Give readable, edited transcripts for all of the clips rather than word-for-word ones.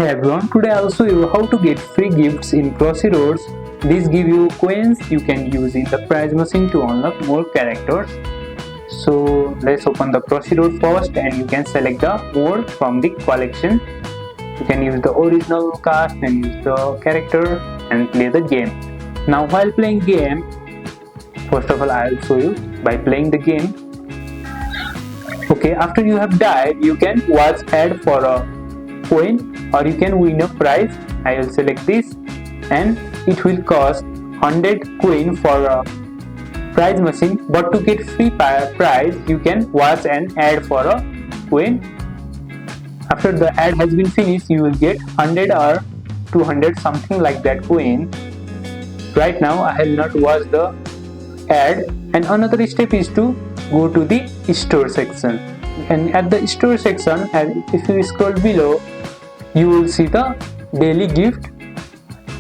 Hey everyone, today I'll show you how to get free gifts in Crossy. These give you coins you can use in the prize machine to unlock more characters. So let's open the Crossy first, and you can select the more from the collection. You can use the original cast and use the character and play the game. Now while playing game, first of all I'll show you by playing the game. Okay, after you have died, you can watch ad for a coin or you can win a prize. I will select this and it will cost 100 coin for a prize machine, but to get free prize you can watch an ad for a coin. After the ad has been finished, you will get 100 or 200 something like that coin. Right now I have not watched the ad, and another step is to go to the store section, and at the store section, and if you scroll below, you will see the daily gift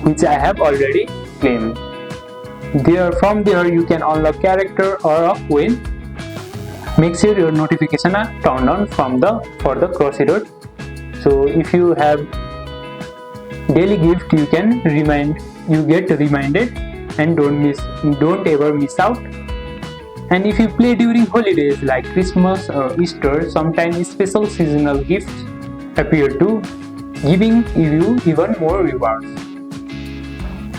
which I have already claimed. From there you can unlock character or a coin. Make sure your notifications are turned on for the Crossy. So if you have daily gift, you get reminded and don't ever miss out. And if you play during holidays like Christmas or Easter, sometimes special seasonal gifts appear too, giving you even more rewards.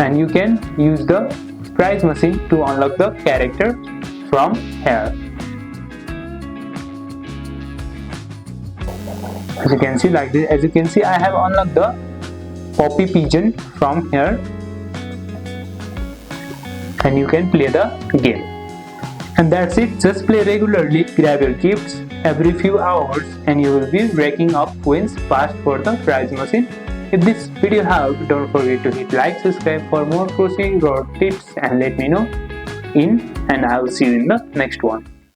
And you can use the prize machine to unlock the character from here. As you can see, like this, as you can see, I have unlocked the poppy pigeon from here, and you can play the game. And that's it. Just play regularly, grab your gifts every few hours, and you will be racking up coins fast for the prize machine. If this video helped, don't forget to hit like, subscribe for more Crossy tips, and let me know and I will see you in the next one.